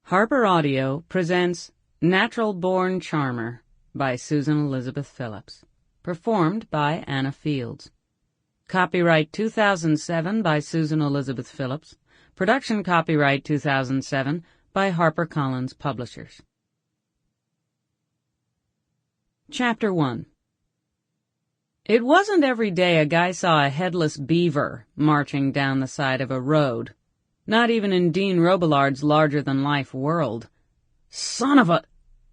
Harper Audio presents Natural Born Charmer by Susan Elizabeth Phillips, performed by Anna Fields. Copyright 2007 by Susan Elizabeth Phillips. Production copyright 2007 by HarperCollins Publishers. Chapter 1. It wasn't every day a guy saw a headless beaver marching down the side of a road. Not even in Dean Robillard's larger-than-life world. Son of a...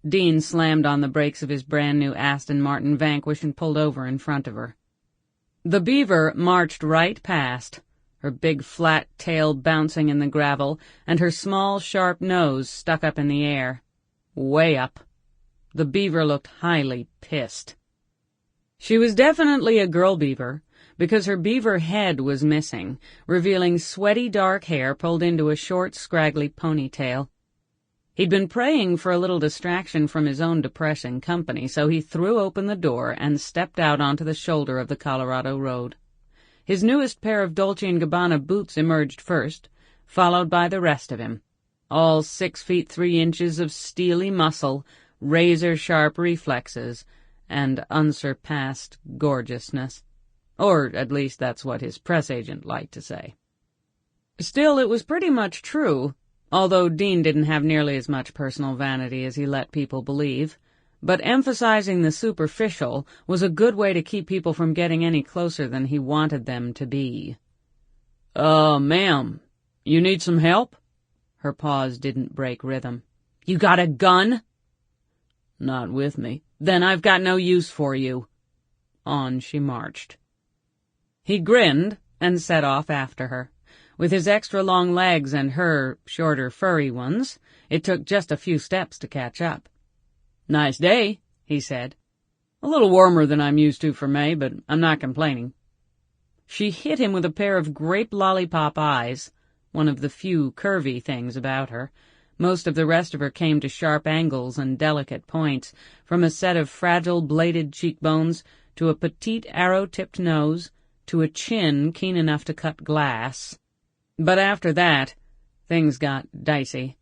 Dean slammed on the brakes of his brand-new Aston Martin Vanquish and pulled over in front of her. The beaver marched right past, her big flat tail bouncing in the gravel, and her small, sharp nose stuck up in the air. Way up. The beaver looked highly pissed. She was definitely a girl beaver, because her beaver head was missing, revealing sweaty dark hair pulled into a short, scraggly ponytail. He'd been praying for a little distraction from his own depressing company, so he threw open the door and stepped out onto the shoulder of the Colorado Road. His newest pair of Dolce & Gabbana boots emerged first, followed by the rest of him, all 6 feet 3 inches of steely muscle, razor-sharp reflexes, and unsurpassed gorgeousness. Or at least that's what his press agent liked to say. Still, it was pretty much true, although Dean didn't have nearly as much personal vanity as he let people believe. But emphasizing the superficial was a good way to keep people from getting any closer than he wanted them to be. Ma'am, you need some help? Her pause didn't break rhythm. You got a gun? Not with me. Then I've got no use for you. On she marched. He grinned and set off after her. With his extra long legs and her shorter furry ones, it took just a few steps to catch up. Nice day, he said. A little warmer than I'm used to for May, but I'm not complaining. She hit him with a pair of grape lollipop eyes, one of the few curvy things about her. Most of the rest of her came to sharp angles and delicate points, from a set of fragile bladed cheekbones to a petite arrow-tipped nose, to a chin keen enough to cut glass. But after that, things got dicey.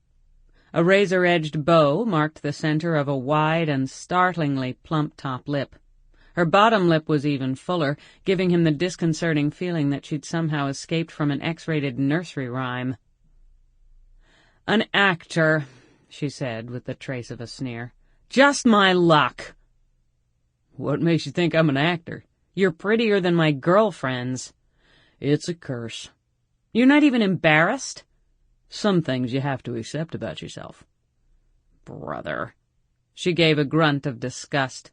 A razor-edged bow marked the center of a wide and startlingly plump top lip. Her bottom lip was even fuller, giving him the disconcerting feeling that she'd somehow escaped from an X-rated nursery rhyme. An actor, she said, with the trace of a sneer. Just my luck. What makes you think I'm an actor? You're prettier than my girlfriends. It's a curse. You're not even embarrassed? Some things you have to accept about yourself. Brother. She gave a grunt of disgust.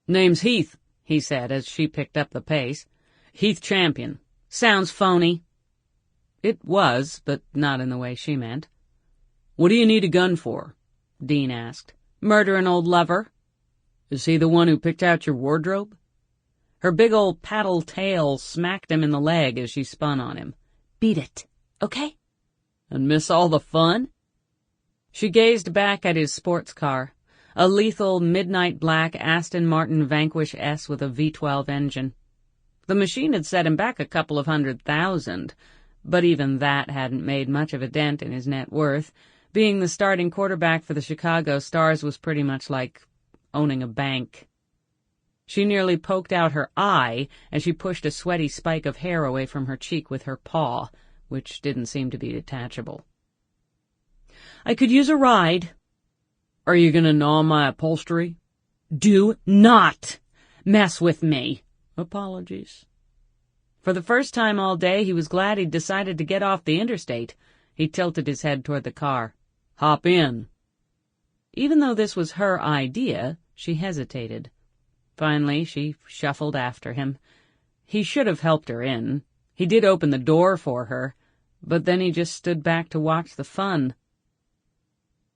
Name's Heath, he said as she picked up the pace. Heath Champion. Sounds phony. It was, but not in the way she meant. What do you need a gun for? Dean asked. Murder an old lover? Is he the one who picked out your wardrobe? Her big old paddle tail smacked him in the leg as she spun on him. Beat it, okay? And miss all the fun? She gazed back at his sports car, a lethal midnight black Aston Martin Vanquish S with a V12 engine. The machine had set him back a couple of $100,000, but even that hadn't made much of a dent in his net worth. Being the starting quarterback for the Chicago Stars was pretty much like owning a bank. She nearly poked out her eye as she pushed a sweaty spike of hair away from her cheek with her paw, which didn't seem to be detachable. I could use a ride. Are you going to gnaw my upholstery? Do not mess with me. Apologies. For the first time all day, he was glad he'd decided to get off the interstate. He tilted his head toward the car. Hop in. Even though this was her idea, she hesitated. Finally, she shuffled after him. He should have helped her in. He did open the door for her, but then he just stood back to watch the fun.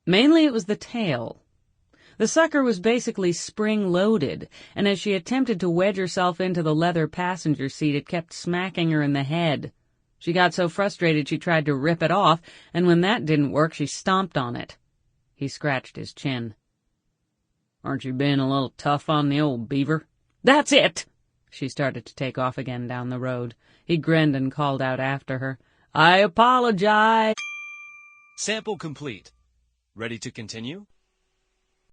Mainly it was the tail. The sucker was basically spring-loaded, and as she attempted to wedge herself into the leather passenger seat, it kept smacking her in the head. She got so frustrated she tried to rip it off, and when that didn't work, she stomped on it. He scratched his chin. Aren't you being a little tough on the old beaver? That's it! She started to take off again down the road. He grinned and called out after her. I apologize. Sample complete. Ready to continue?